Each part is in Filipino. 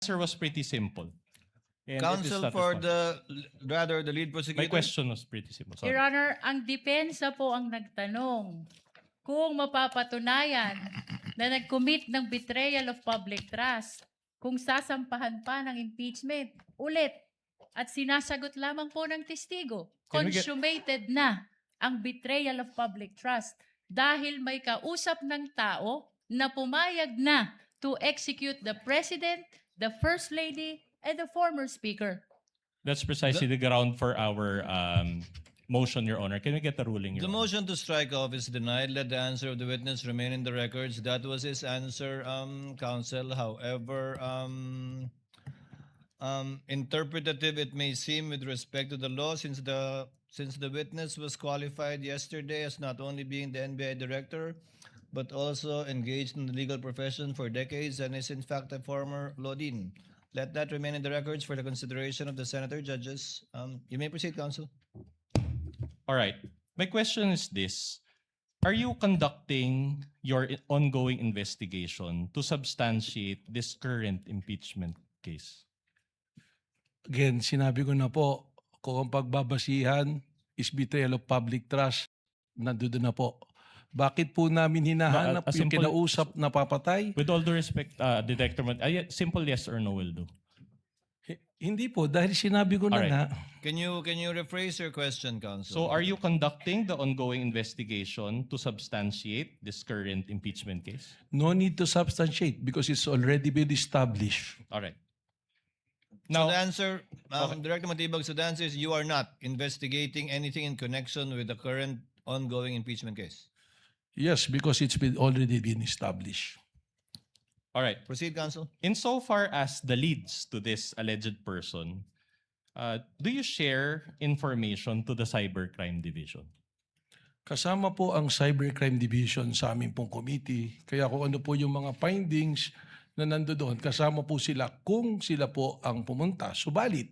answer was pretty simple. And it is Counsel not for responsible. the lead prosecutor. My question was pretty simple. Sorry. Your Honor, ang depensa po ang nagtanong kung mapapatunayan na nag-commit ng betrayal of public trust, kung sasampahan pa ng impeachment ulit at sinasagot lamang po ng testigo, Can we get- consummated na ang betrayal of public trust dahil may kausap ng tao na pumayag na to execute the President, the First Lady, and the former Speaker. That's precisely the ground for our motion, Your Honor. Can we get the ruling, Your The Honor? motion to strike off is denied. Let the answer of the witness remain in the records. That was his answer, counsel. However, interpretative it may seem with respect to the law, since the witness was qualified yesterday as not only being the NBI director, but also engaged in the legal profession for decades and is in fact a former law dean. Let that remain in the records for the consideration of the senator judges. You may proceed, counsel. All right. My question is this. Are you conducting your ongoing investigation to substantiate this current impeachment case? Again, sinabi ko na po, kung ang pagbabasihan is betrayal of public trust, nandoon na po. Bakit po namin hinahanap A yung simple- kinausap na papatay? With all due respect, Detector, simple yes or no will do. Hindi po, dahil sinabi ko na Alright. nga, Can you rephrase your question, counsel? So are you conducting the ongoing investigation to substantiate this current impeachment case? no need to substantiate because it's already been established. All right. So Now, the answer, Okay. Director Matibag, so the answer is you are not investigating anything in connection with the current ongoing impeachment case. Yes, because it's already been established. all right. Proceed, counsel. Insofar as the leads to this alleged person, do you share information to the Cybercrime Division? Kasama po ang Cybercrime Division sa aming pong committee. Kaya kung ano po yung mga findings na nandoon, kasama po sila kung sila po ang pumunta. Subalit,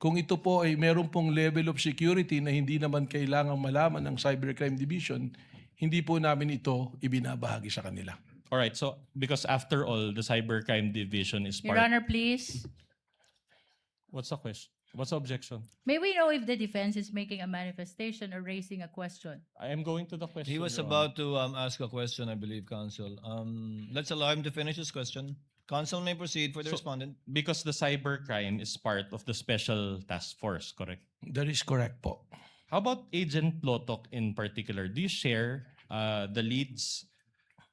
kung ito po ay meron pong level of security na hindi naman kailangang malaman ng Cybercrime Division, hindi po namin ito ibinabahagi sa kanila. All right. So because after all, the Cybercrime Division is Your part. Honor, please. What's the question? What's the objection? May we know if the defense is making a manifestation or raising a question? I am going to the question. He was Your about to ask a question, I believe, counsel. Let's allow him to finish his question. Counsel may proceed for the So- respondent. Because the cybercrime is part of the special task force, correct? That is correct po. How about Agent Plotok in particular? Do you share the leads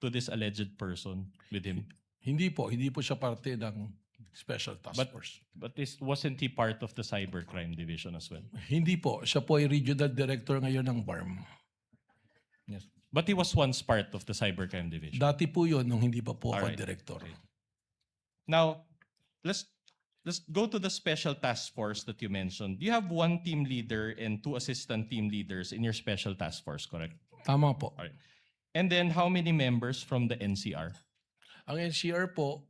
to this alleged person with him? Hindi po siya parte ng Special Task Force. But wasn't he part of the cybercrime division as well? Hindi po, siya po ay regional director ngayon ng BARM. Yes. But he was once part of the cybercrime division. Dati po yun nung hindi pa po ako Alright. director. Now, let's go to the special task force that you mentioned. You have one team leader and two assistant team leaders in your special task force, correct? Tama po. Alright. And then how many members from the NCR? Ang NCR po,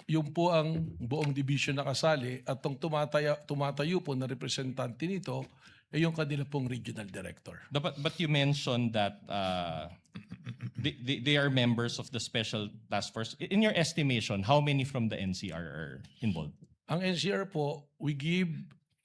yung po ang buong division na kasali at ang tumatayo po na representante nito ay yung kanila pong regional director. But you mentioned that they are members of the special task force. In your estimation, how many from the NCR are involved? Ang NCR po, we give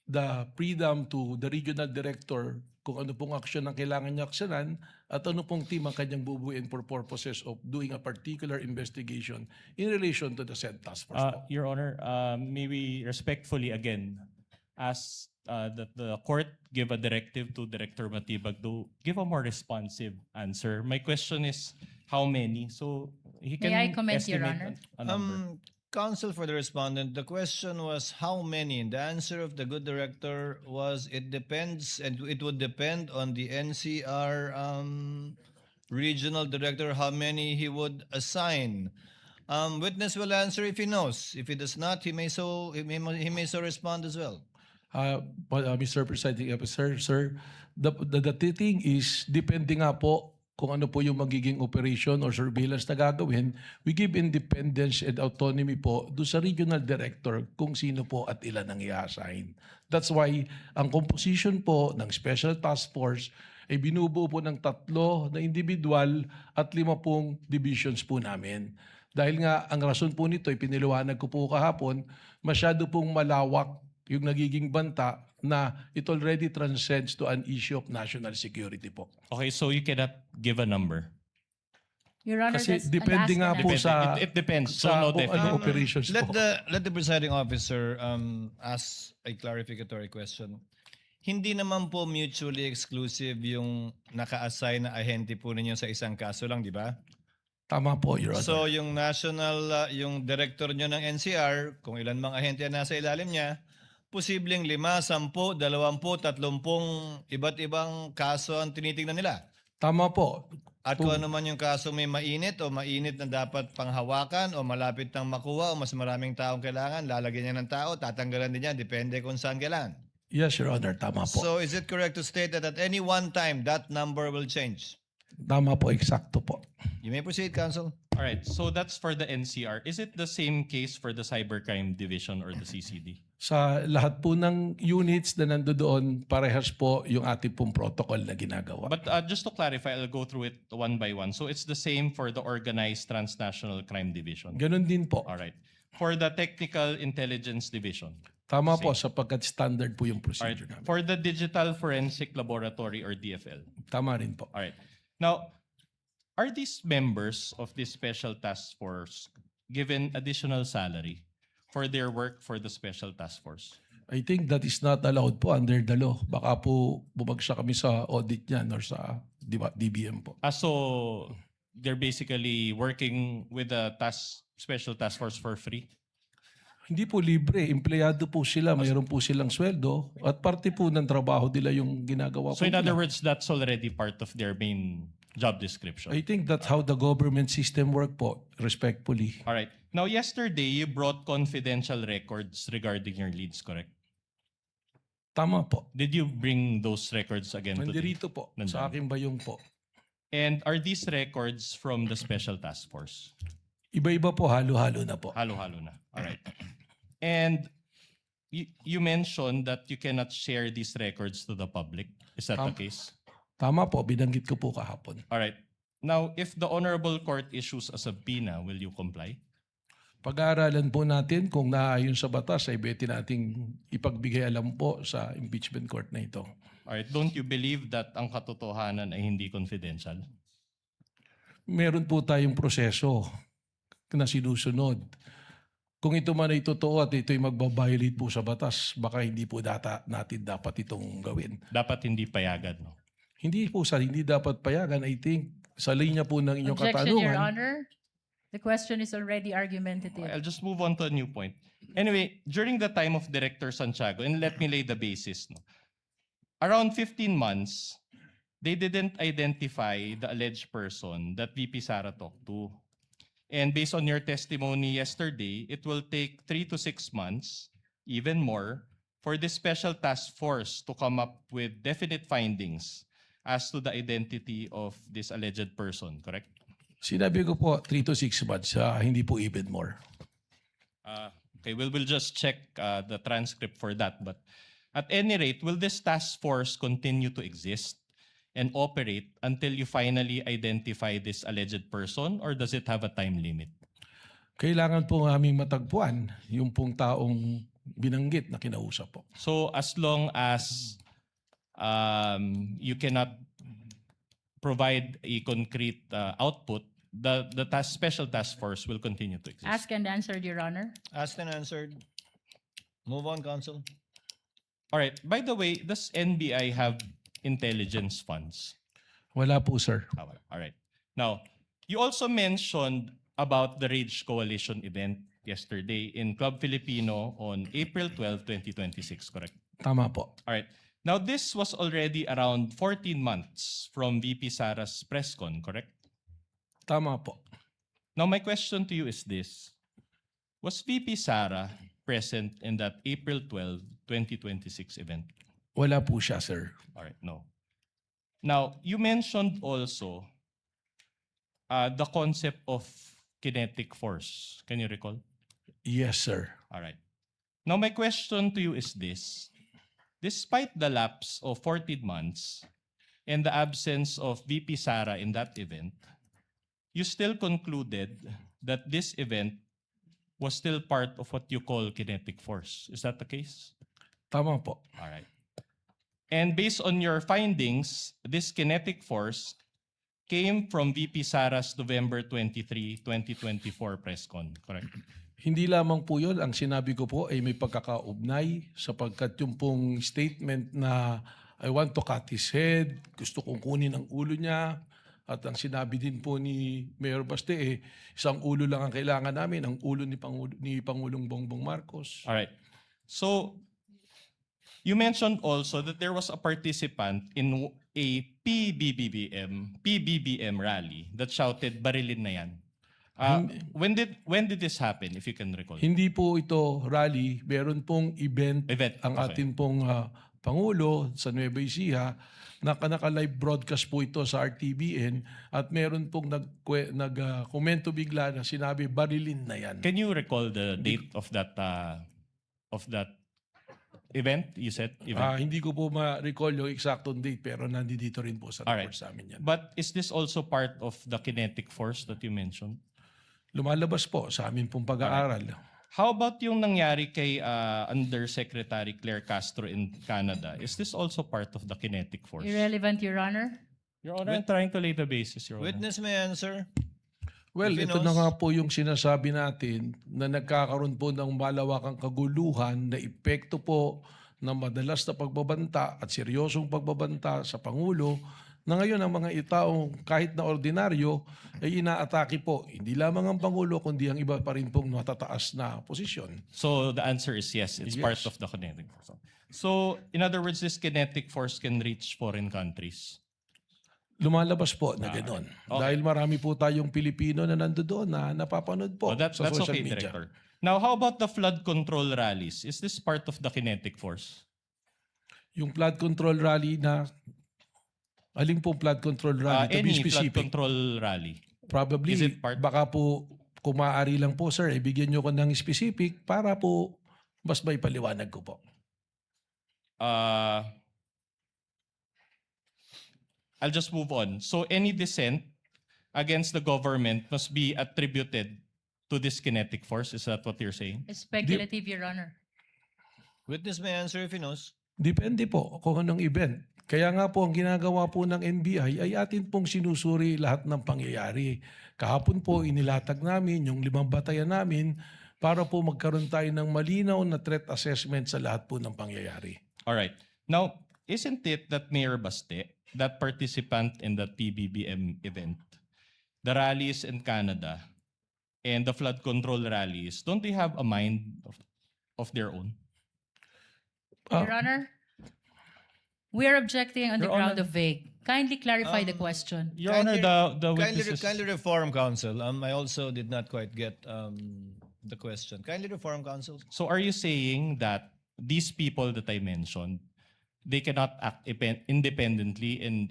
the freedom to the regional director kung ano pong aksyon ang kailangan niya aksyonan at ano pong team ang kanyang bubuin for purposes of doing a particular investigation in relation to the said task force po. Your Honor, may we respectfully again ask that the court give a directive to Director Matibag to give a more responsive answer. My question is how many? So he can May I comment, Your estimate Honor? a number. Counsel for the respondent, the question was how many? The answer of the good director was it depends, and it would depend on the NCR regional director how many he would assign. Witness will answer if he knows. If he does not, he may so respond as well. Mr. Presiding Officer, sir, the thing is, depende nga po kung ano po yung magiging operation or surveillance na gagawin, we give independence and autonomy po do sa regional director kung sino po at ilan ang i-assign. That's why ang composition po ng Special Task Force ay binubuo po ng 3 na individual at 5 divisions po namin. Dahil nga, ang rason po nito, ipiniliwanag ko po kahapon, masyado pong malawak yung nagiging banta na it already transcends to an issue of national security po. Okay, so you cannot give a number. Your Honor, Kasi that's an depende ask nga and po answer. sa- It depends. So sa no kung definite. ano operations Let po. the presiding officer ask a clarificatory question. Hindi naman po mutually exclusive yung naka-assign na ahente po ninyo sa isang kaso lang, di ba? Tama po, Your Honor. So yung national, yung director nyo ng NCR, kung ilan mang ahente ang nasa ilalim niya, posibleng 5, 10, 20, 30 iba't ibang kaso ang tinitingnan nila. Tama po. At kung ano man yung kaso may mainit o mainit na dapat panghawakan o malapit nang makuha o mas maraming taong kailangan, lalagyan niya ng tao, tatanggalan din niya, depende kung saan kailangan. Yes, Your Honor. Tama po. So is it correct to state that at any one time, that number will change? Tama po, eksakto po. You may proceed, Counsel. All right, so that's for the NCR. Is it the same case for the Cybercrime Division or the CCD? Sa lahat po ng units na nandoon, parehas po yung ating pong protocol na ginagawa. But just to clarify, I'll go through it one by one. So it's the same for the Organized Transnational Crime Division. Ganon din po. All right. For the Technical Intelligence Division. Tama po, sapagkat standard po yung All right. procedure namin. For the Digital Forensic Laboratory or DFL. Tama rin po. All right. Now, are these members of this special task force given additional salary for their work for the special task force? I think that is not allowed po under the law. Baka po bumagsak kami sa audit niyan or sa DBM po. So they're basically working with the special task force for free? Hindi po libre. Empleyado po sila. Mayroon po silang sweldo. At parte po ng trabaho nila yung ginagawa So po in other nila. words, that's already part of their main job description. I think that's how the government system work po, respectfully. All right. Now, yesterday, you brought confidential records regarding your leads, correct? Tama po. Did you bring those records again today? Nandirito po. Nandun. Sa aking bayong po. And are these records from the special task force? Iba-iba po, halo-halo na po. Halo-halo na. All right. And you mentioned that you cannot share these records to the public. Is that the case? Tama po, binanggit ko po kahapon. All right. Now, if the Honorable Court issues a subpoena, will you comply? Pag-aaralan po natin kung naayon sa batas, ay beti nating ipagbigay alam po sa impeachment court na ito. All right. Don't you believe that ang katotohanan ay hindi confidential? Meron po tayong proseso na sinusunod. Kung ito man ay totoo at ito'y magbabiolate po sa batas, baka hindi po natin dapat itong gawin. Dapat hindi payagan, no? Hindi po hindi dapat payagan. I think sa linya po ng inyong Objection, Your katanungan. Honor. The question is already argumentative. I'll just move on to a new point. Anyway, during the time of Director Santiago, and let me lay the basis, no? Around 15 months, they didn't identify the alleged person that VP Sara talked to. And based on your testimony yesterday, it will take 3 to 6 months, even more, for this special task force to come up with definite findings as to the identity of this alleged person, correct? Sinabi ko po 3 to 6 months, hindi po even more. Okay, we'll just check the transcript for that. But at any rate, will this task force continue to exist and operate until you finally identify this alleged person, or does it have a time limit? Kailangan po aming matagpuan yung pong taong binanggit na kinausap po. So as long as you cannot provide a concrete output, the special task force will continue to exist. Asked and answered, Your Honor. Asked and answered. Move on, Counsel. All right. By the way, does NBI have intelligence funds? Wala po, sir. All right. Now, you also mentioned about the Rage Coalition event yesterday in Club Filipino on April 12, 2026, correct? Tama po. All right. Now, this was already around 14 months from VP Sara's press con, correct? Tama po. Now, my question to you is this. Was VP Sara present in that April 12, 2026 event? Wala po siya, sir. All right, no. Now, you mentioned also the concept of kinetic force. Can you recall? Yes, sir. All right. Now, my question to you is this. Despite the lapse of 14 months and the absence of VP Sara in that event, you still concluded that this event was still part of what you call kinetic force. Is that the case? Tama po. All right. And based on your findings, this kinetic force came from VP Sara's November 23, 2024 press con, correct? Hindi lamang po yun. Ang sinabi ko po ay may pagkakaugnay sapagkat yung pong statement na I want to cut his head, gusto kong kunin ang ulo niya, at ang sinabi din po ni Mayor Baste, isang ulo lang ang kailangan namin, ang ulo ni Pangulong Bongbong Marcos. All right. So, you mentioned also that there was a participant in a PBBM rally that shouted, "Barilin na yan." When did this happen, if you can recall? Hindi po ito rally, meron pong event, ang okay. ating pong Pangulo sa Nueva Ecija, naka-live broadcast po ito sa RTBN at meron pong nag-komento bigla na sinabi, barilin na yan. Can you recall the date of that event? You said event. Hindi ko po ma-recall yung exact date pero nandito rin po sa Alright. reports namin yan. But is this also part of the kinetic force that you mentioned? Lumalabas po sa amin pong pag-aaral. How about yung nangyari kay Undersecretary Claire Castro in Canada? Is this also part of the kinetic force? Irrelevant, Your Honor. Your Honor, I'm trying to lay the basis, Your Honor. Witness may answer. Well, If he ito na knows. nga po yung sinasabi natin na nagkakaroon po ng malawakang kaguluhan na epekto po ng madalas na pagbabanta at seryosong pagbabanta sa Pangulo na ngayon ang mga itaong kahit na ordinaryo ay inaatake po. Hindi lamang ang Pangulo kundi ang iba pa rin pong matataas na posisyon. So the answer is yes, it's part Yes. of the kinetic force. So in other words, this kinetic force can reach foreign countries. Lumalabas po na gano'n. Okay. Dahil marami po tayong Pilipino na nandoon na napapanood po That's sa social okay, media. Director. Now, how about the flood control rallies? Is this part of the kinetic force? Yung flood control rally na, aling po flood control rally to be Any flood specific? control rally? Probably, Is it part- baka po, kung maaari lang po sir, ibigyan nyo ko ng specific para po mas may paliwanag ko po. I'll just move on. So any dissent against the government must be attributed to this kinetic force. Is that what you're saying? Speculative, Your Honor. Witness may answer if he knows. Depende po kung anong event. Kaya nga po ang ginagawa po ng NBI ay atin pong sinusuri lahat ng pangyayari. Kahapon po inilatag namin yung 5 batayan namin para po magkaroon tayo ng malinaw na threat assessment sa lahat po ng pangyayari. All right. Now, isn't it that Mayor Baste, that participant in the PBBM event, the rallies in Canada, and the flood control rallies, don't they have a mind of their own? Your Honor, we are objecting on the Your ground Honor. of vague. Kindly clarify the question. Your Honor, the witnesses... Kindly reform, counsel. I also did not quite get the question. Kindly reform, counsel. So are you saying that these people that I mentioned, they cannot act independently and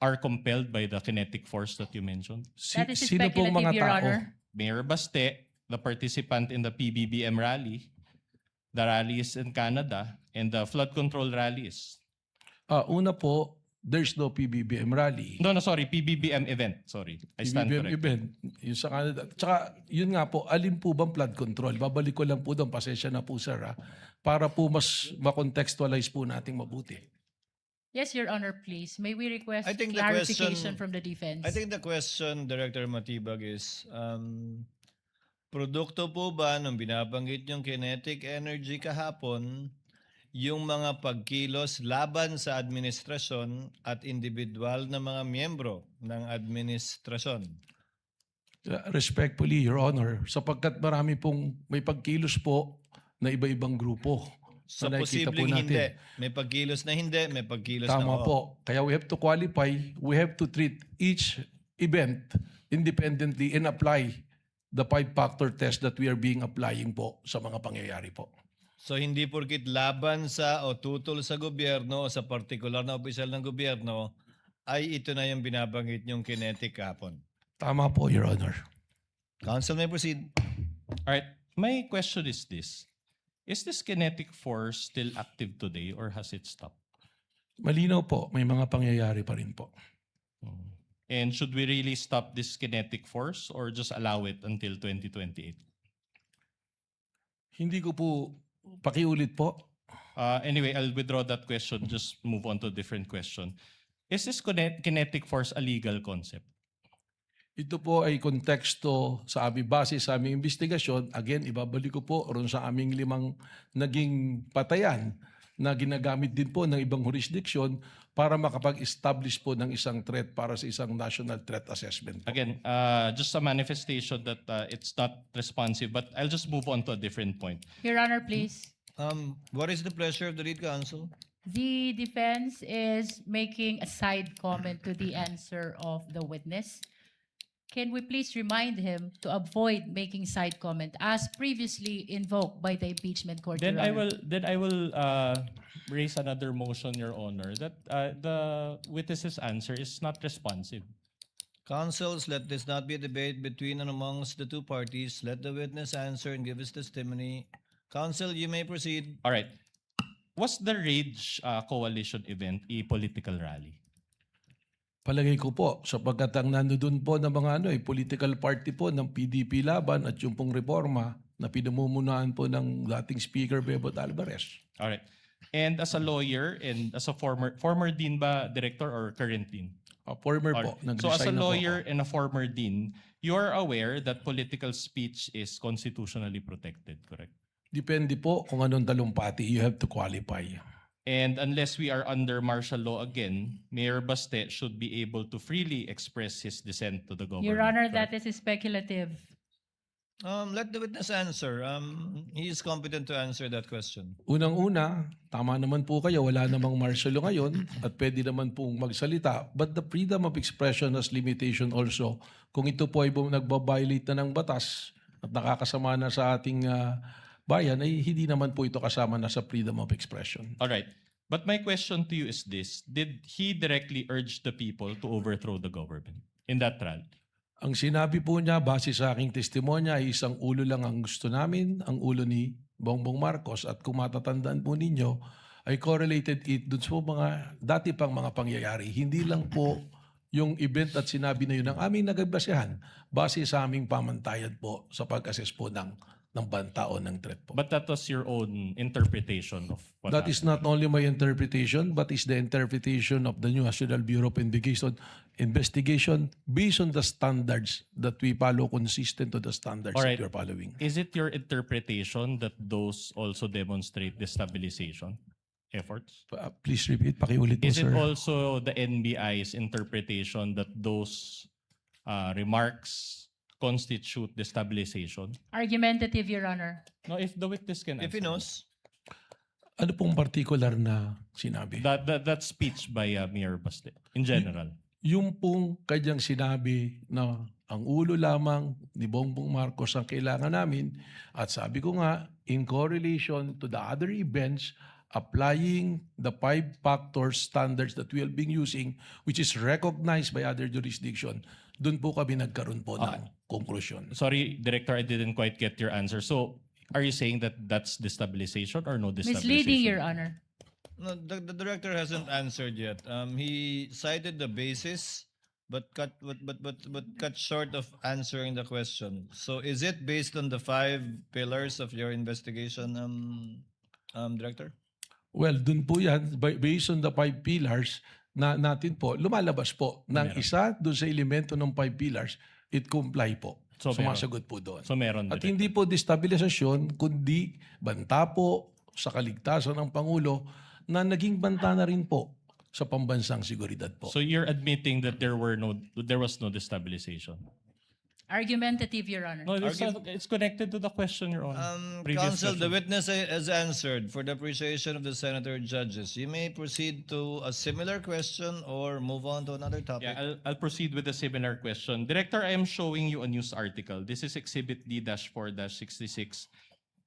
are compelled by the kinetic force that you mentioned? That is Sino pong mga speculative, Your tao? Honor. Mayor Baste, the participant in the PBBM rally, the rallies in Canada, and the flood control rallies. Una po, there's no PBBM rally. No, sorry, PBBM event. Sorry, I stand PBBM corrected. event, yung sa Canada. Tsaka, yun nga po, alin po bang flood control? Babalik ko lang po doon, pasensya na po sir, para po mas makontextualize po nating mabuti. Yes, Your Honor, please. May we request I think the clarification question- from the defense? I think the question, Director Matibag, is produkto po ba nung binabanggit yung kinetic energy kahapon yung mga pagkilos laban sa administrasyon at individual na mga miyembro ng administrasyon? Respectfully, Your Honor, sapagkat marami pong may pagkilos po na iba-ibang grupo. So na nakikita po posibleng natin. hindi. May pagkilos na hindi, may pagkilos na Tama oo. po. Kaya we have to qualify, we have to treat each event independently and apply the 5-factor test that we are being applying po sa mga pangyayari po. So hindi porkit laban sa o tutol sa gobyerno o sa partikular na opisyal ng gobyerno ay ito na yung binabanggit yung kinetic kahapon. Tama po, Your Honor. Counsel may proceed. All right, my question is this. Is this kinetic force still active today or has it stopped? Malinaw po, may mga pangyayari pa rin po. And should we really stop this kinetic force or just allow it until 2028? Hindi ko po, pakiulit po. Anyway, I'll withdraw that question, just move on to a different question. Is this kinetic force a legal concept? Ito po ay konteksto sa aming base sa aming investigasyon. Again, ibabalik ko po ron sa aming 5 naging patayan na ginagamit din po ng ibang jurisdiction para makapag-establish po ng isang threat para sa isang national threat assessment. Again, just a manifestation that it's not responsive, but I'll just move on to a different point. Your Honor, please. What is the pleasure of the lead counsel? The defense is making a side comment to the answer of the witness. Can we please remind him to avoid making side comment as previously invoked by the impeachment court, Then Your I Honor? will raise another motion, Your Honor, that the witness's answer is not responsive. Counsels, let this not be a debate between and amongst the two parties. Let the witness answer and give his testimony. Counsel, you may proceed. All right. Was the Rage Coalition event a political rally? Palagay ko po, sapagkat ang nandoon po ng mga political party po ng PDP laban at yung pong reforma na pinamumunuan po ng dating Speaker Bebot Alvarez. All right. And as a lawyer and as a former dean ba, director or current dean? Former All po, right. So as a nag-resign na po lawyer ako. and a former dean, you are aware that political speech is constitutionally protected, correct? Depende po kung anong talumpati. You have to qualify. And unless we are under martial law again, Mayor Baste should be able to freely express his dissent to the government. Your Honor, correct? that is speculative. Let the witness answer. He is competent to answer that question. Unang-una, tama naman po kayo, wala namang martial law ngayon at pwede naman pong magsalita. But the freedom of expression has limitation also. Kung ito po ay nagbabiolate na ng batas at nakakasama na sa ating bayan, ay hindi naman po ito kasama na sa freedom of expression. All right. But my question to you is this. Did he directly urge the people to overthrow the government in that rally? Ang sinabi po niya, base sa aking testimonya, ay isang ulo lang ang gusto namin, ang ulo ni Bongbong Marcos. At kung matatandaan po ninyo, ay correlated it dun sa mga dati pang mga pangyayari. Hindi lang po yung event at sinabi na yun ang aming nagbasehan base sa aming pamantayan po sa pag-assess po ng banta o ng threat po. But that was your own interpretation of what That is not only my interpretation, but is the interpretation of the new National Bureau of Investigation based on the standards that we follow, consistent to the standards All right. that we are following. Is it your interpretation that those also demonstrate destabilization efforts? Please repeat, pakiulit po, Is it sir. also the NBI's interpretation that those remarks constitute destabilization? Argumentative, Your Honor. No, if the witness can If he answer. knows. Ano pong particular na sinabi? That speech by Mayor Baste in general. Yung pong kanyang sinabi na ang ulo lamang ni Bongbong Marcos ang kailangan namin at sabi ko nga, in correlation to the other events, applying the 5-factor standards that we have been using, which is recognized by other jurisdiction, doon po kami nagkaroon po ng konklusyon. Sorry, Director, I didn't quite get your answer. So, are you saying that that's destabilization or no destabilization? Misleading, Your Honor. No, the director hasn't answered yet. He cited the basis, but cut short of answering the question. So, is it based on the 5 pillars of your investigation, Director? Well, dun po yan, based on the 5 pillars na natin po, lumalabas po ng isa dun sa elemento ng 5 pillars, it comply po. So, meron. Sumasagot po doon. So, meron. At Director. hindi po destabilisasyon, kundi banta po sa kaligtasan ng Pangulo na naging banta na rin po sa pambansang seguridad po. So, you're admitting that there was no destabilization? Argumentative, Your Honor. No, it's connected to the question, Your Honor. Previous Counsel, the question. witness has answered for the appreciation of the senator judges. You may proceed to a similar question or move on to another topic. Yeah, I'll proceed with a similar question. Director, I am showing you a news article. This is Exhibit D-4-66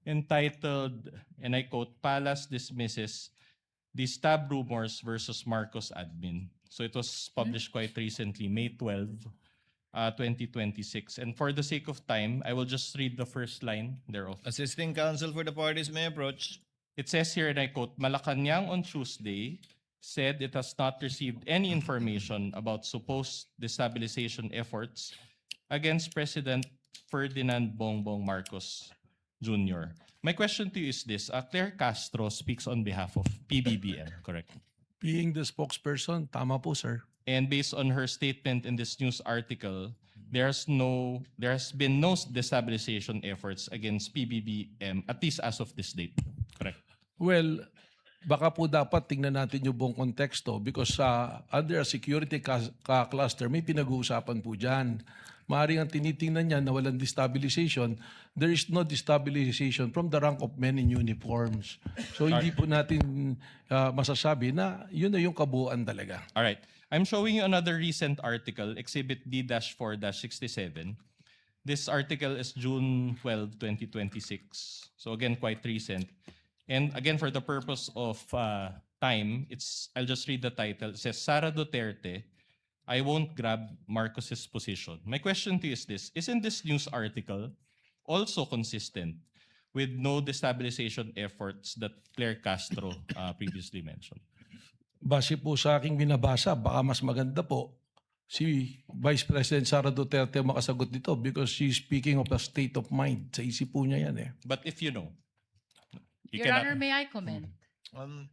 entitled, and I quote, Palace dismisses the stab rumors versus Marcos admin. So it was published quite recently, May 12, 2026. And for the sake of time, I will just read the first line thereof. Assisting counsel for the parties may approach. It says here, and I quote, Malacanang on Tuesday, said it has not received any information about supposed destabilization efforts against President Ferdinand Bongbong Marcos Jr. My question to you is this: Claire Castro speaks on behalf of PBBM, correct? Being the spokesperson, tama po, sir. And based on her statement in this news article, there has been no destabilization efforts against PBBM, at least as of this date, correct? Well, baka po dapat tingnan natin yung buong konteksto because under a security cluster, may pinag-uusapan po dyan. Maaaring ang tinitingnan niya na walang destabilization, there is no destabilization from the rank of men in uniforms. So hindi po natin masasabi na yun na yung kabuuan talaga. All right. I'm showing you another recent article, Exhibit D-4-67. This article is June 12, 2026. So again, quite recent. And again, for the purpose of time, I'll just read the title. It says, Sara Duterte, I won't grab Marcos's position. My question to you is this: isn't this news article also consistent with no destabilization efforts that Claire Castro previously mentioned? Base po sa aking binabasa, baka mas maganda po si Vice President Sara Duterte makasagot dito because she's speaking of a state of mind. Sa isip po niya yan eh. But if you know, you Your cannot. Honor, may I comment?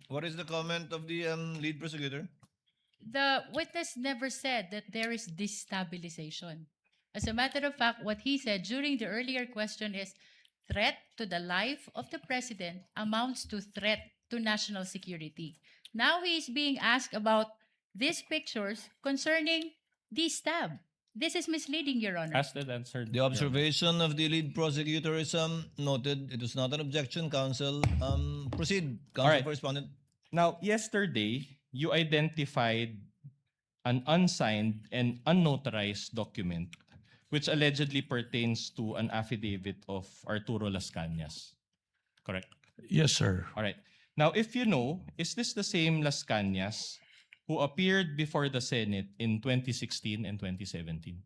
What is the comment of the lead prosecutor? The witness never said that there is destabilization. As a matter of fact, what he said during the earlier question is threat to the life of the president amounts to threat to national security. Now he is being asked about these pictures concerning destab. This is misleading, Your Honor. Asked and answered. The observation of the lead prosecutor is noted. It was not an objection, counsel. Proceed, counsel Alright. for respondent. Now, yesterday, you identified an unsigned and unnotarized document which allegedly pertains to an affidavit of Arturo Las Cañas. Correct? Yes, sir. All right. Now, if you know, is this the same Las Cañas who appeared before the Senate in 2016 and 2017?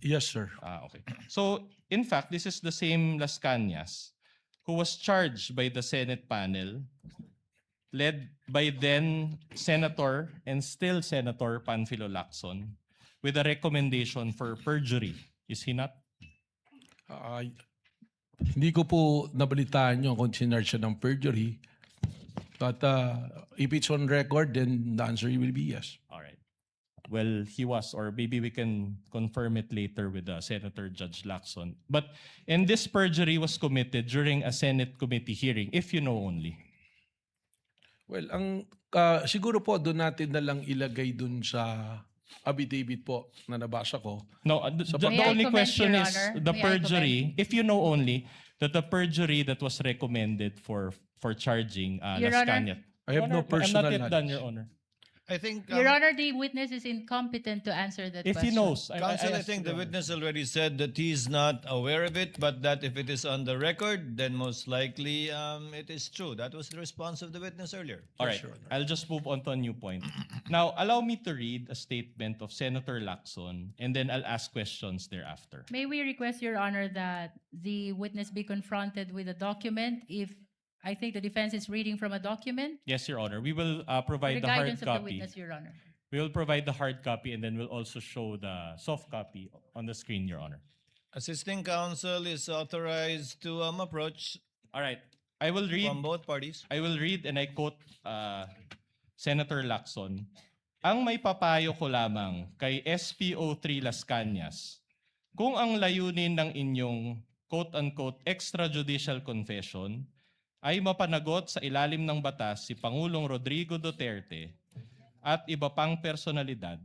Yes, sir. Okay. So, in fact, this is the same Las Cañas who was charged by the Senate panel led by then Senator and still Senator Panfilo Lacson with a recommendation for perjury. Is he not? Hindi ko po nabalitaan yung kung sinarge siya ng perjury. But if it's on record, then the answer will be yes. All right. Well, he was, or maybe we can confirm it later with Senator Judge Lacson. But, and this perjury was committed during a Senate committee hearing, if you know only. Well, siguro po doon natin na lang ilagay doon sa affidavit po na nabasa ko. No, the May I only comment, question Your is Honor? the May I perjury, if you know only, that the perjury that was recommended for charging Your Las Honor? Cañas. I have no personal I'm not yet done, knowledge. Your Honor. I think, Your Honor, the witness is incompetent to answer that If question. he knows, counsel, I asked think Your the Honor. witness already said that he's not aware of it, but that if it is on the record, then most likely it is true. That was the response of the witness earlier. All right, I'll just move on to a new point. Now, allow me to read a statement of Senator Lacson, and then I'll ask questions thereafter. May we request, Your Honor, that the witness be confronted with a document if I think the defense is reading from a document? Yes, Your Honor. We will provide The the hard guidance of the copy. witness, Your Honor. We will provide the hard copy, and then we'll also show the soft copy on the screen, Your Honor. Assisting counsel is authorized to approach All right. I will read. from both parties. I will read and I quote Senator Lacson. Ang may papayo ko lamang kay SPO3 Las Cañas, kung ang layunin ng inyong quote-unquote extrajudicial confession ay mapanagot sa ilalim ng batas si Pangulong Rodrigo Duterte at iba pang personalidad,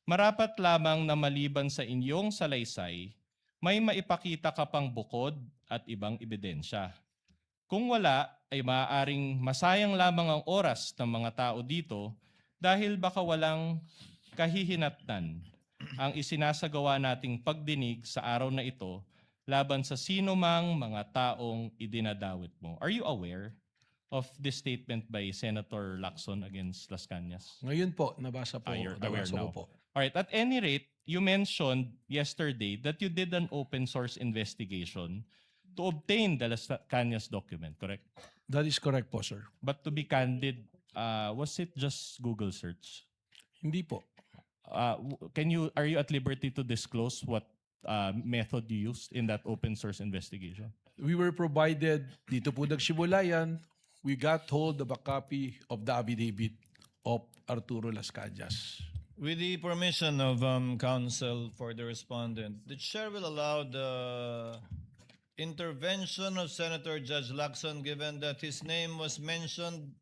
marapat lamang na maliban sa inyong salaysay, may maipakita ka pang bukod at ibang ebidensya. Kung wala, ay maaaring masayang lamang ang oras ng mga tao dito dahil baka walang kahihinatnan ang isinasagawa nating pagdinig sa araw na ito laban sa sino mang mga taong idinadawit mo. Are you aware of this statement by Senator Lacson against Las Cañas? Ngayon po, nabasa po. You're aware nabasa ko now. po. All right. At any rate, you mentioned yesterday that you did an open source investigation to obtain the Las Cañas document, correct? That is correct po, sir. But to be candid, was it just Google search? Hindi po. Are you at liberty to disclose what method you used in that open source investigation? We were provided, dito po nagsimula yan, we got hold of a copy of the affidavit of Arturo Las Cañas. With the permission of counsel for the respondent, the chair will allow the intervention of Senator Judge Lacson, given that his name was mentioned,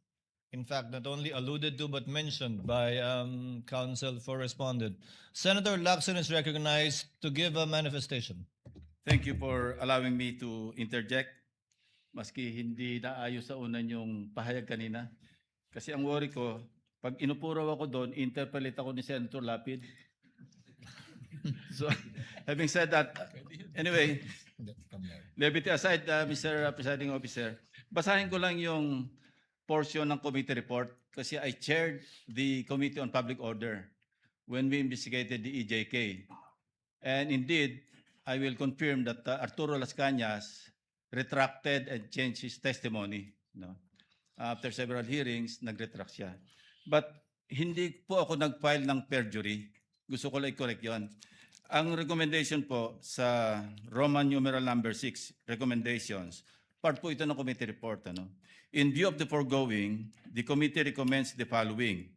in fact, not only alluded to, but mentioned by counsel for respondent. Senator Lacson is recognized to give a manifestation. Thank you for allowing me to interject. Maski hindi naayos sa unan yung pahayag kanina. Kasi ang worry ko, pag inupuraw ako doon, interpolate ako ni Senator Lapid. So, having said that, anyway, levity aside, Mr. Presiding Officer, basahin ko lang yung portion ng committee report kasi I chaired the Committee on Public Order when we investigated the EJK. And indeed, I will confirm that Arturo Las Cañas retracted and changed his testimony. No? After several hearings, nag-retract siya. But hindi po ako nag-file ng perjury. Gusto ko lang i-correct yun. Ang recommendation po sa Roman numeral number 6, recommendations, part po ito ng committee report. Ano? In view of the foregoing, the committee recommends the following.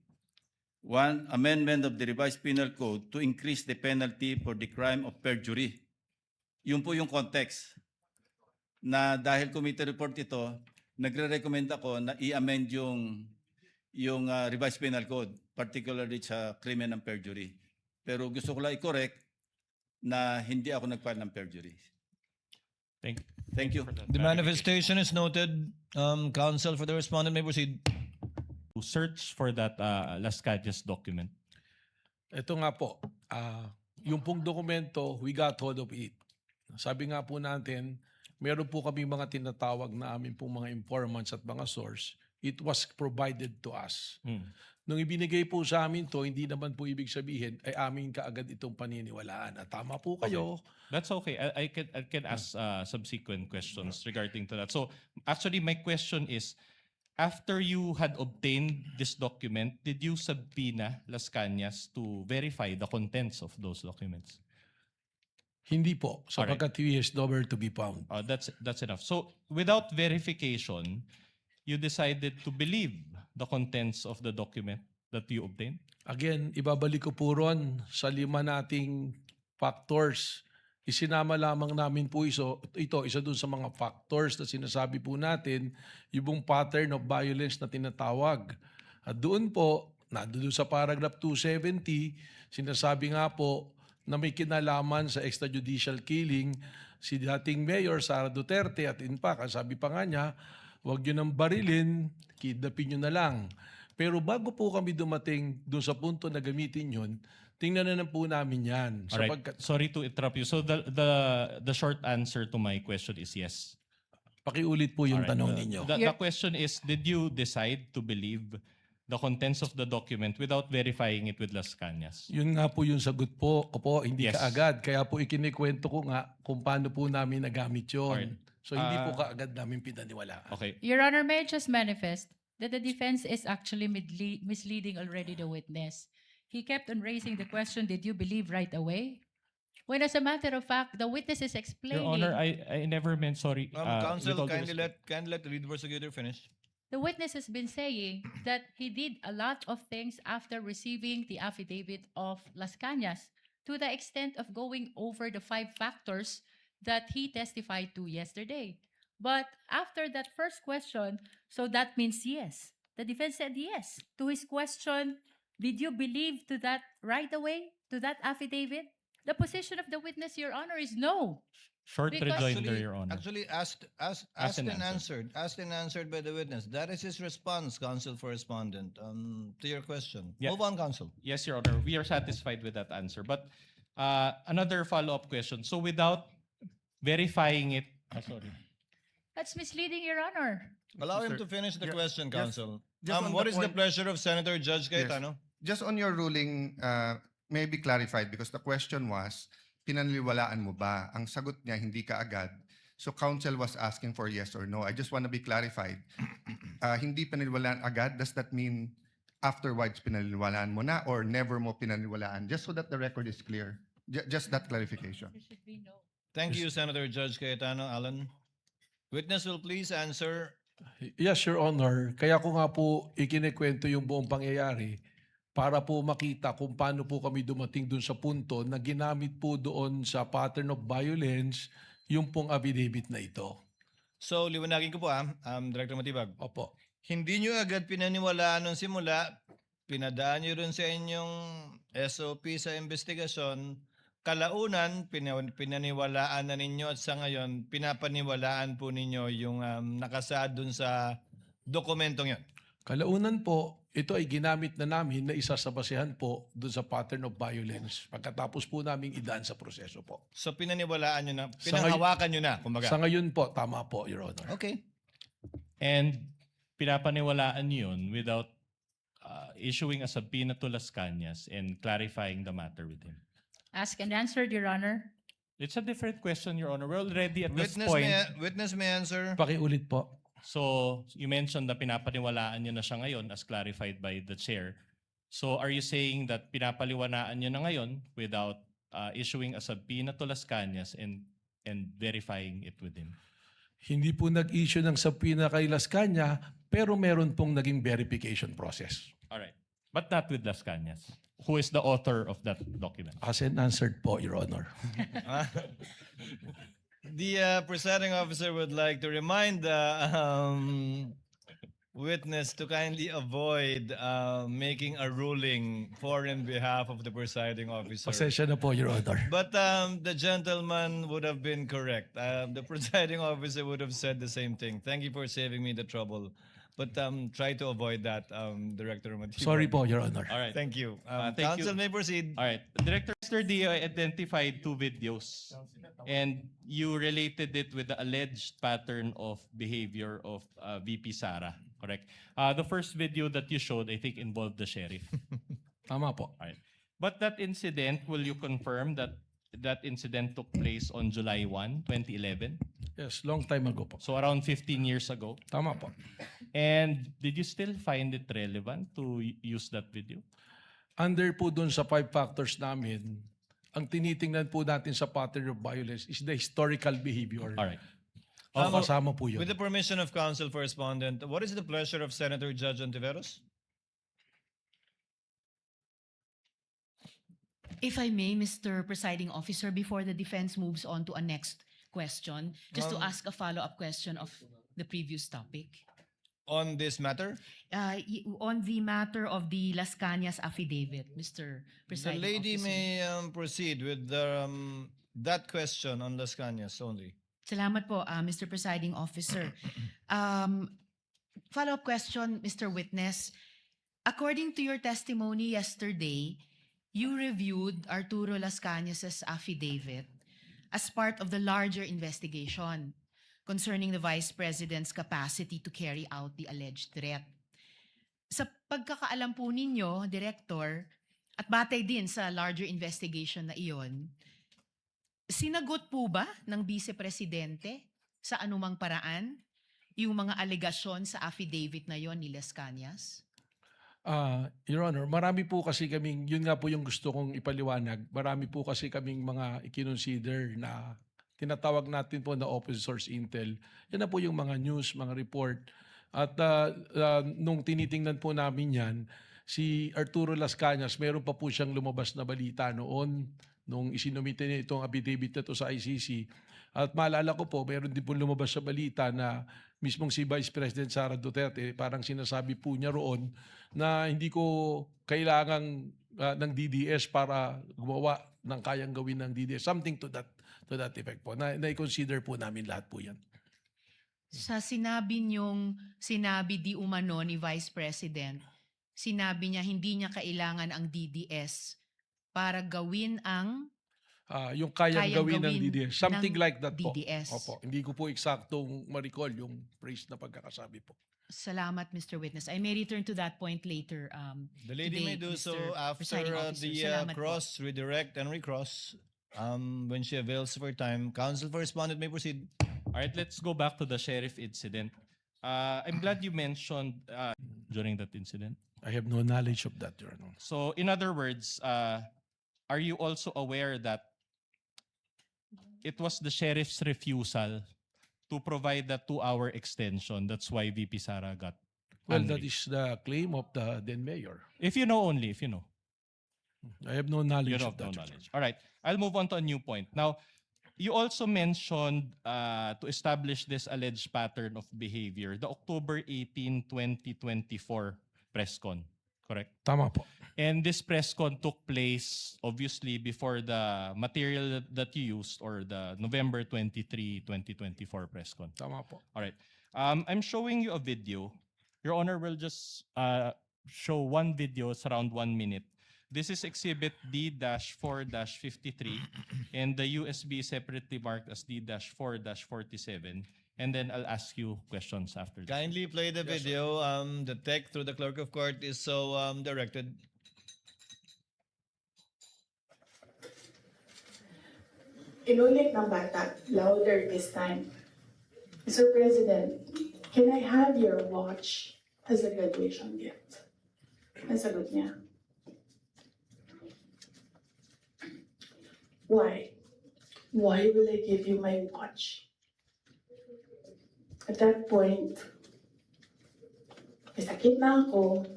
1, amendment of the revised penal code to increase the penalty for the crime of perjury. Yun po yung context na dahil committee report ito, nagre-recommend ako na i-amend yung revised penal code, particularly sa krimen ng perjury. Pero gusto ko lang i-correct na hindi ako nag-file ng perjury. Thank you. for that The clarification. manifestation is noted. Counsel for the respondent may proceed. To search for that Las Cañas document. Ito nga po, yung pong dokumento, we got hold of it. Sabi nga po natin, meron po kami mga tinatawag na amin pong mga informants at mga source. It was provided to us. Nung ibinigay po sa amin to, hindi naman po ibig sabihin ay amin kaagad itong paniniwalaan. At tama po kayo. That's okay. I can ask subsequent questions regarding to that. So actually, my question is, after you had obtained this document, did you subpoena Las Cañas to verify the contents of those documents? Hindi po, sapagkat he is nowhere to be found. That's enough. So without verification, you decided to believe the contents of the document that you obtained? Again, ibabalik ko po ron sa 5 nating factors. Isinama lamang namin po ito, isa dun sa mga factors na sinasabi po natin, yung pattern of violence na tinatawag. At doon po, doon sa paragraph 270, sinasabi nga po na may kinalaman sa extrajudicial killing si dating Mayor Sara Duterte at in fact, ang sabi pa nga niya, huwag nyo nang barilin, kidnapin nyo na lang. Pero bago po kami dumating doon sa punto na gamitin yun, tingnan na po namin yan. Alright. Sorry to interrupt you. So the short answer to my question is yes. Pakiulit po yung Alright. tanong ninyo. The question is, did you decide to believe the contents of the document without verifying it with Las Cañas? Yun nga po yung sagot po. Opo, hindi Yes. kaagad. Kaya po ikinikwento ko nga kung paano po namin nagamit yun. Alright. So hindi po kaagad namin pinaniwalaan. Okay. Your Honor, may I just manifest that the defense is actually misleading already the witness. He kept on raising the question, did you believe right away? When as a matter of fact, the witness is explaining. Your Honor, I never meant sorry. Counsel, with all due kindly respect. let the lead prosecutor finish. The witness has been saying that he did a lot of things after receiving the affidavit of Las Cañas, to the extent of going over the 5 factors that he testified to yesterday. But after that first question, so that means yes. The defense said yes. To his question, did you believe to that right away, to that affidavit? The position of the witness, Your Honor, is no. Short Because- rejoinder, Your Honor. Actually, asked and and answered by the witness. That is his response, counsel for respondent, to your question. Yeah. Move on, counsel. Yes, Your Honor. We are satisfied with that answer. But another follow-up question. So without verifying it, sorry. That's misleading, Your Honor. Allow him Sir, to finish the ju- question, counsel. just on What the is the point- pleasure of Senator Judge Yes. Cayetano? Just on your ruling, may be clarified because the question was, pinaniniwalaan mo ba? Ang sagot niya, hindi ka agad. So counsel was asking for yes or no. I just want to be clarified. hindi pinaniwalaan agad, does that mean afterwards pinaniwalaan mo na or never mo pinaniwalaan? Just so that the record is clear. Just that clarification. There should be no. Thank you, Senator Judge Cayetano. Alan. Witness will please answer. Yes, Your Honor. Kaya ko nga po ikinikwento yung buong pangyayari para po makita kung paano po kami dumating dun sa punto na ginamit po doon sa pattern of violence yung pong affidavit na ito. So, liwanagin ko po Director Matibag. Opo. Hindi nyo agad pinaniwalaan nung simula, pinadaan nyo rin sa inyong SOP sa investigasyon, kalaunan, pinaniwalaan na ninyo at sa ngayon, pinapaniwalaan po ninyo yung nakasaad dun sa dokumentong yun. Kalaunan po, ito ay ginamit na namin na isa sa basehan po doon sa pattern of violence pagkatapos po namin idaan sa proseso po. So, pinaniwalaan nyo na, Sa ngay- pinanghawakan nyo na, kumbaga. Sa ngayon po, tama po, Your Honor. Okay. And pinapaniwalaan niyo yun without issuing a subpoena to Las Cañas and clarifying the matter with him. Asked and answered, Your Honor. It's a different question, Your Honor. We're already at this Witness point. witness may answer. Pakiulit po. So, you mentioned na pinapaniwalaan niyo na siya ngayon as clarified by the chair. So, are you saying that pinapaliwanaan niyo na ngayon without issuing a subpoena to Las Cañas and verifying it with him? Hindi po nag-issue ng subpoena kay Las Cañas, pero meron pong naging verification process. All right. But not with Las Cañas, who is the author of that document. As and answered po, Your Honor. The presiding officer would like to remind the witness to kindly avoid making a ruling for and behalf of the presiding officer. Pasensya na po, Your Honor. But the gentleman would have been correct. The presiding officer would have said the same thing. Thank you for saving me the trouble. But try to avoid that, Director Matibag. Sorry po, Your Honor. All right. Thank you. thank you. Counsel may proceed. All right. Director Mr. Dio identified 2 videos and you related it with the alleged pattern of behavior of VP Sara, correct? The first video that you showed, I think, involved the sheriff. Tama po. All right. But that incident, will you confirm that that incident took place on July 1, 2011? Yes, long time ago po. So around 15 years ago. Tama po. And did you still find it relevant to use that video? Under po dun sa 5 factors namin, ang tinitingnan po natin sa pattern of violence is the historical behavior. All right. Kasama po yun. With the permission of counsel for respondent, what is the pleasure of Senator Judge Ontiveros? If I may, Mr. Presiding Officer, before the defense moves on to a next question, just to ask a follow-up question of the previous topic. On this matter? On the matter of the Las Cañas affidavit, Mr. The Presiding lady Officer. may proceed with that question on Las Cañas only. Salamat po, Mr. Presiding Officer. Follow-up question, Mr. Witness. According to your testimony yesterday, you reviewed Arturo Las Cañas' affidavit as part of the larger investigation concerning the Vice President's capacity to carry out the alleged threat. Sa pagkakaalam po ninyo, Director, at batay din sa larger investigation na iyon, sinagot po ba ng Vice Presidente sa anumang paraan yung mga alegasyon sa affidavit na yon ni Las Cañas? Your Honor, marami po kasi kaming, yun nga po yung gusto kong ipaliwanag, marami po kasi kaming mga ikinonsider na tinatawag natin po na open source intel. Yan na po yung mga news, mga report. At nung tinitingnan po namin yan, si Arturo Las Cañas, meron pa po siyang lumabas na balita noon nung isinumite niya itong affidavit na to sa ICC. At maalala ko po, meron din po lumabas sa balita na mismong si Vice President Sara Duterte, parang sinasabi po niya roon na hindi ko kailangan ng DDS para gumawa ng kayang gawin ng DDS. Something to that effect po. Na-consider po namin lahat po yan. Sa sinabi di umano ni Vice President, sinabi niya hindi niya kailangan ang DDS para gawin ang Yung kayang gawin ng gawin DDS. Something ng like that po. DDS. Opo. Hindi ko po eksaktong ma-recall yung phrase na pagkakasabi po. Salamat, Mr. Witness. I may return to that point later. The lady today, may do so Mr. after Presiding Officer. the Salamat po. cross, redirect, and recross. When she avails of her time, counsel for respondent may proceed. All right, let's go back to the sheriff incident. I'm glad you mentioned during that incident. I have no knowledge of that, Your Honor. So in other words, are you also aware that it was the sheriff's refusal to provide the 2-hour extension? That's why VP Sara got Well, angry. that is the claim of the then mayor. If you know only, if you know. I have no knowledge You of have no that. Your knowledge. All right. I'll move on to a new point. Now, you also mentioned to establish this alleged pattern of behavior, the October 18, 2024 press con, correct? Tama po. And this press con took place obviously before the material that you used, or the November 23, 2024 press con. Tama po. All right. I'm showing you a video. Your Honor will just show one video. It's around 1 minute. This is Exhibit D-4-53, and the USB is separately marked as D-4-47. And then I'll ask you questions after this. Kindly play the video. The tech through the clerk of court is so directed. Inulit ng bata, louder this time. Mr. President, can I have your watch as a graduation gift? Nasagot niya. Why? Why will I give you my watch? At that point, may sakit na ako.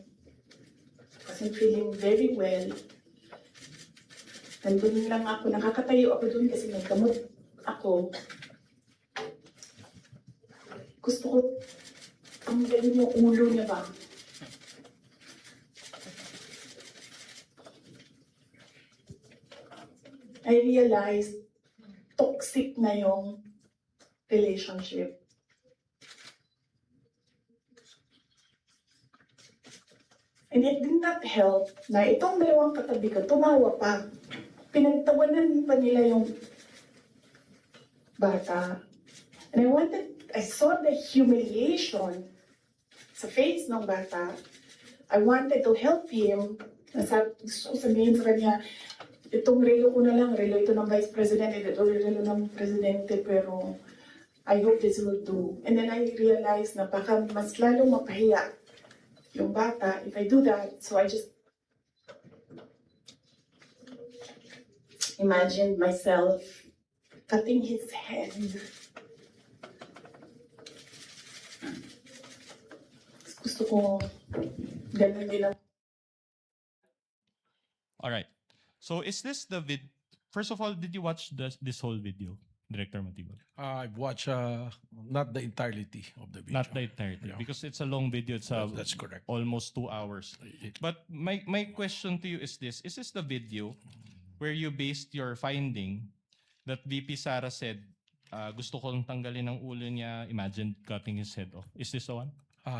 Wasn't feeling very well. Nandun lang ako, nakakatayo ako dun kasi may gamot ako. Gusto ko tanggalin yung ulo niya ba? I realized toxic na yung relationship. And it did not help na itong dalawang katabi ko, tumawa pa. Pinagtawanan pa nila yung bata. And I saw the humiliation sa face ng bata. I wanted to help him. Gusto ko sabihin sa kanya, itong relo ko na lang, relo ito ng Vice President, ito relo ng Presidente, pero I hope this will do. And then I realized na baka mas lalo mapahiya yung bata if I do that. So I just imagined myself cutting his head. Gusto ko ganun din ang All right. So is this the First of all, did you watch this whole video, Director Matibag? I've watched not the entirety of the video. Not the entirety, Yeah. because it's a long video. It's That's correct. almost 2 hours. But my question to you is this the video where you based your finding that VP Sara said, gusto kong tanggalin ang ulo niya, imagine cutting his head off? Is this the one?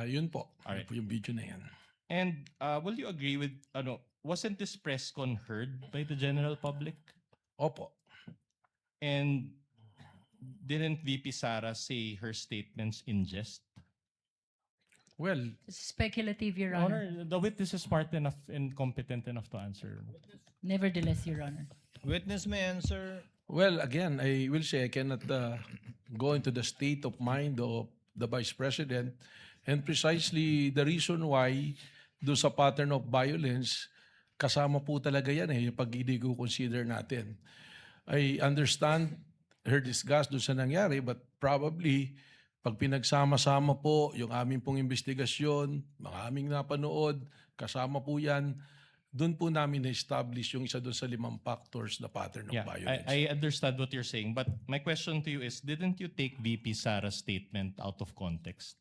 Yun po. Alright. Yun po yung video na yan. And will you agree with, wasn't this press con heard by the general public? Opo. And didn't VP Sara say her statements in jest? Well, It's speculative, Your Honor. Honor, the witness is smart enough and competent enough to answer. Nevertheless, Your Honor. Witness may answer. well, again, I will say I cannot go into the state of mind of the Vice President, and precisely the reason why do sa pattern of violence, kasama po talaga yan yung pag i-consider natin. I understand her disgust doon sa nangyari, but probably pag pinagsama-sama po yung aming pong investigasyon, mga aming napanood, kasama po yan, doon po namin na-establish yung isa doon sa 5 factors na pattern of Yeah, violence. I understand what you're saying, but my question to you is, didn't you take VP Sara's statement out of context?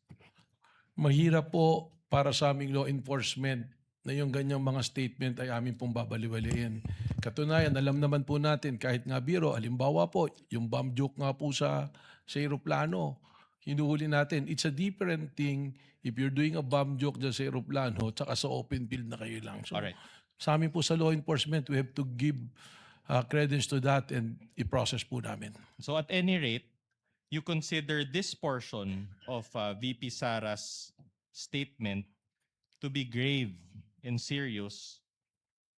Mahirap po para sa aming law enforcement na yung ganyang mga statement ay amin pong babaliwalain. Katunayan, alam naman po natin, kahit nga biro, halimbawa po, yung bomb joke nga po sa aeroplano, hinuhuli natin. It's a different thing if you're doing a bomb joke dyan sa aeroplano tsaka sa open field na kayo lang. So, Alright. sa amin po sa law enforcement, we have to give credence to that and i-process po namin. So at any rate, you consider this portion of VP Sara's statement to be grave and serious,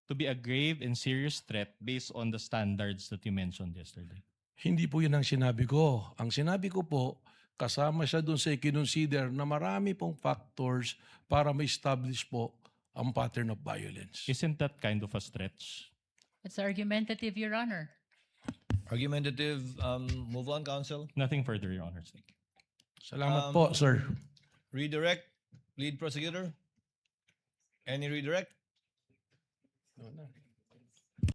to be a grave and serious threat based on the standards that you mentioned yesterday. Hindi po yun ang sinabi ko. Ang sinabi ko po, kasama siya dun sa ikinonsider na marami pong factors para ma-establish po ang pattern of violence. Isn't that kind of a stretch? It's argumentative, Your Honor. Argumentative, move on, counsel. Nothing further, Your Honor. Thank you. Salamat po, sir. Redirect, lead prosecutor. Any redirect? No, no.